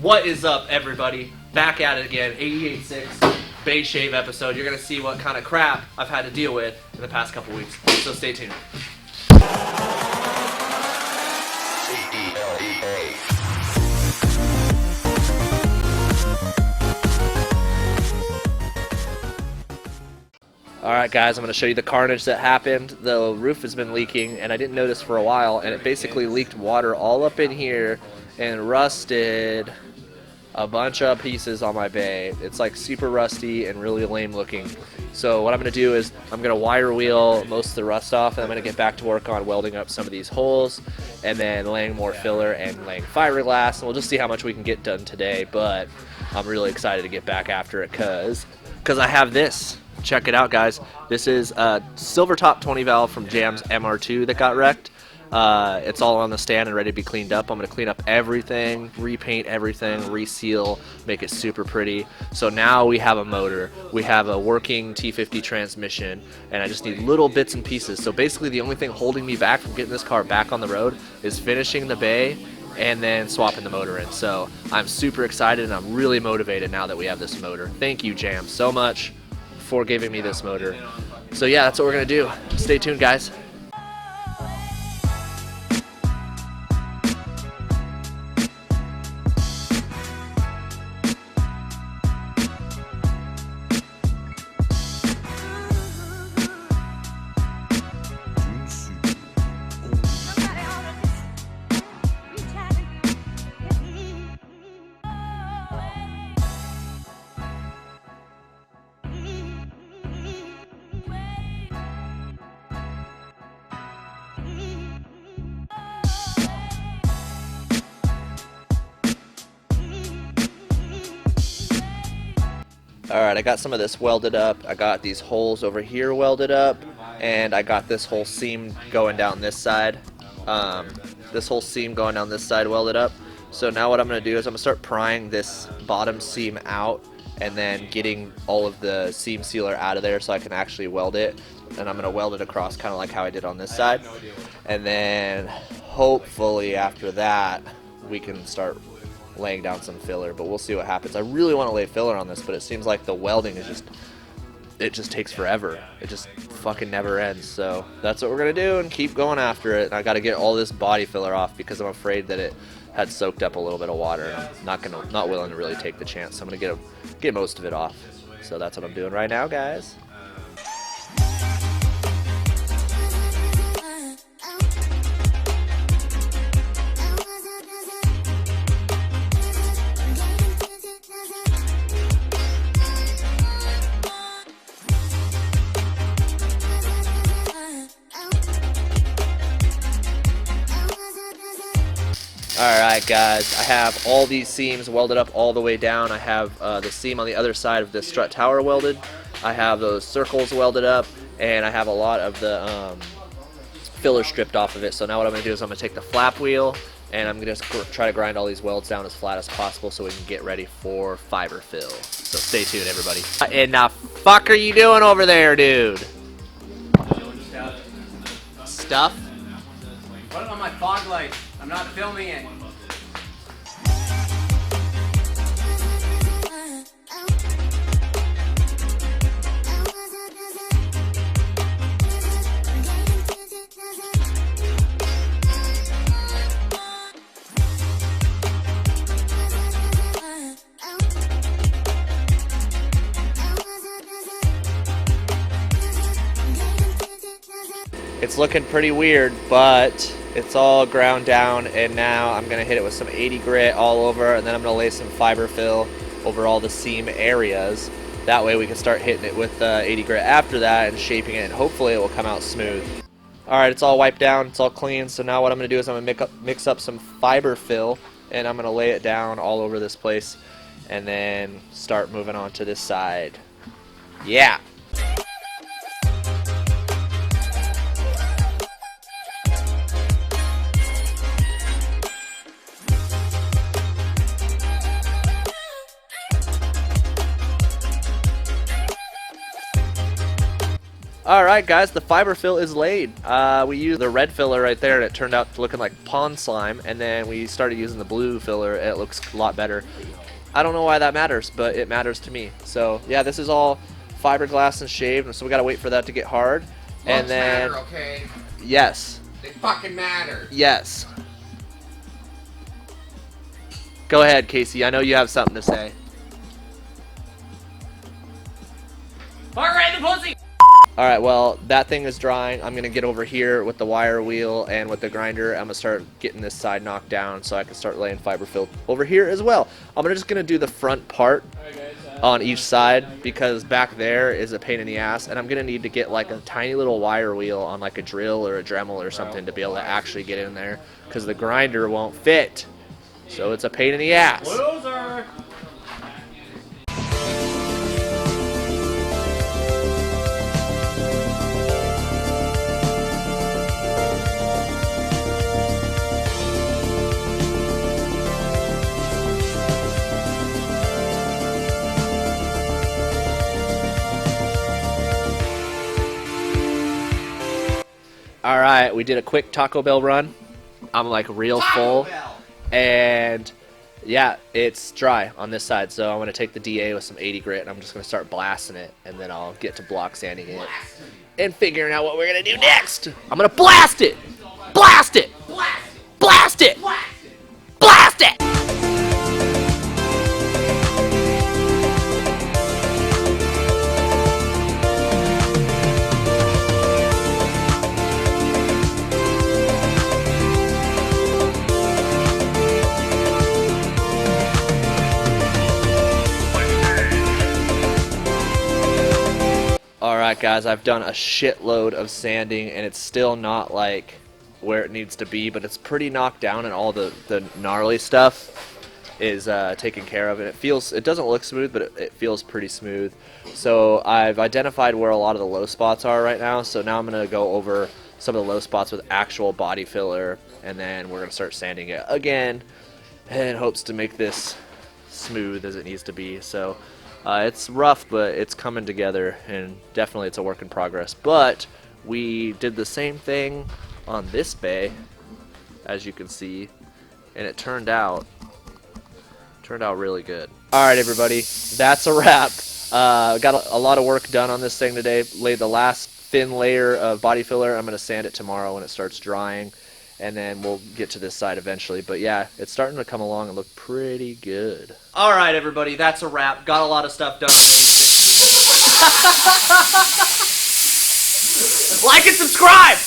What is up, everybody? Back at it again, AE86 base shave episode. You're gonna see what kind of crap I've had to deal with in the past couple weeks, so stay tuned. Alright guys, I'm going to show you the carnage that happened. The roof has been leaking and I didn't notice for a while, and it basically leaked water all up in here and rusted a bunch of pieces on my bay. It's like super rusty and really lame looking. So what I'm going to do is I'm going to wire wheel most of the rust off, and I'm going to get back to work on welding up some of these holes and then laying more filler and laying fiberglass, and we'll just see how much we can get done today. But I'm really excited to get back after it because I have this. Check it out, guys. This is a silver top 20 valve from Jam's MR2 that got wrecked. It's all on the stand and ready to be cleaned up. I'm going to clean up everything, repaint everything, reseal, make it super pretty. So now we have a motor, we have a working T50 transmission, and I just need little bits and pieces. So basically the only thing holding me back from getting this car back on the road is finishing the bay and then swapping the motor in. So I'm super excited and I'm really motivated now that we have this motor. Thank you, Jam, so much for giving me this motor. So yeah, that's what we're gonna do. Stay tuned, guys. Alright, I got some of this welded up. I got these holes over here welded up, and I got this whole seam going down this side. This whole seam going down this side welded up. So now what I'm going to do is I'm going to start prying this bottom seam out and then getting all of the seam sealer out of there so I can actually weld it. And I'm going to weld it across kind of like how I did on this side. And then hopefully after that we can start laying down some filler, but we'll see what happens. I really want to lay filler on this, but it seems like the welding is just takes forever. It just fucking never ends. So that's what we're gonna do and keep going after it. And I got to get all this body filler off because I'm afraid that it had soaked up a little bit of water, and I'm not willing to really take the chance. So I'm gonna get most of it off. So that's what I'm doing right now, guys. Alright guys, I have all these seams welded up all the way down. I have the seam on the other side of the strut tower welded. I have those circles welded up, and I have a lot of the filler stripped off of it. So now what I'm going to do is I'm going to take the flap wheel and I'm going to try to grind all these welds down as flat as possible so we can get ready for fiber fill. So stay tuned, everybody. And the fuck are you doing over there, dude? Stuff? Put it on my fog light. I'm not filming it. It's looking pretty weird, but it's all ground down, and now I'm going to hit it with some 80 grit all over, and then I'm going to lay some fiber fill over all the seam areas. That way we can start hitting it with 80 grit after that and shaping it, and hopefully it will come out smooth. Alright, it's all wiped down, it's all clean, so now what I'm going to do is I'm going to mix up some fiber fill, and I'm going to lay it down all over this place, and then start moving on to this side. Yeah! Alright guys, the fiber fill is laid. We used the red filler right there and it turned out looking like pond slime, and then we started using the blue filler and it looks a lot better. I don't know why that matters, but it matters to me. So yeah, this is all fiberglass and shaved, so we gotta wait for that to get hard. And then matter, okay? Yes. They fucking matter. Yes. Go ahead, Casey. I know you have something to say. Fuck right in the pussy! Alright, well, that thing is drying. I'm going to get over here with the wire wheel and with the grinder. I'm going to start getting this side knocked down so I can start laying fiber fill over here as well. I'm just going to do the front part on each side because back there is a pain in the ass, and I'm going to need to get like a tiny little wire wheel on like a drill or a Dremel or something to be able to actually get in there because the grinder won't fit. So it's a pain in the ass. Loser! Alright, we did a quick Taco Bell run. I'm like real full. And yeah, it's dry on this side, so I'm going to take the DA with some 80 grit and I'm just going to start blasting it, and then I'll get to block sanding it and figuring out what we're going to do next. I'm going to blast it! Blast it! Blast it! Blast it! Alright guys, I've done a shitload of sanding and it's still not like where it needs to be, but it's pretty knocked down and all the gnarly stuff is taken care of, and it doesn't look smooth, but it feels pretty smooth. So I've identified where a lot of the low spots are right now, so now I'm going to go over some of the low spots with actual body filler, and then we're going to start sanding it again in hopes to make this smooth as it needs to be. So it's rough, but it's coming together, and definitely it's a work in progress. But we did the same thing on this bay, as you can see, and it turned out really good. Alright everybody, that's a wrap. Got a lot of work done on this thing today. Laid the last thin layer of body filler. I'm going to sand it tomorrow when it starts drying, and then we'll get to this side eventually. But yeah, it's starting to come along and look pretty good. Alright everybody, that's a wrap. Got a lot of stuff done today. Like and subscribe!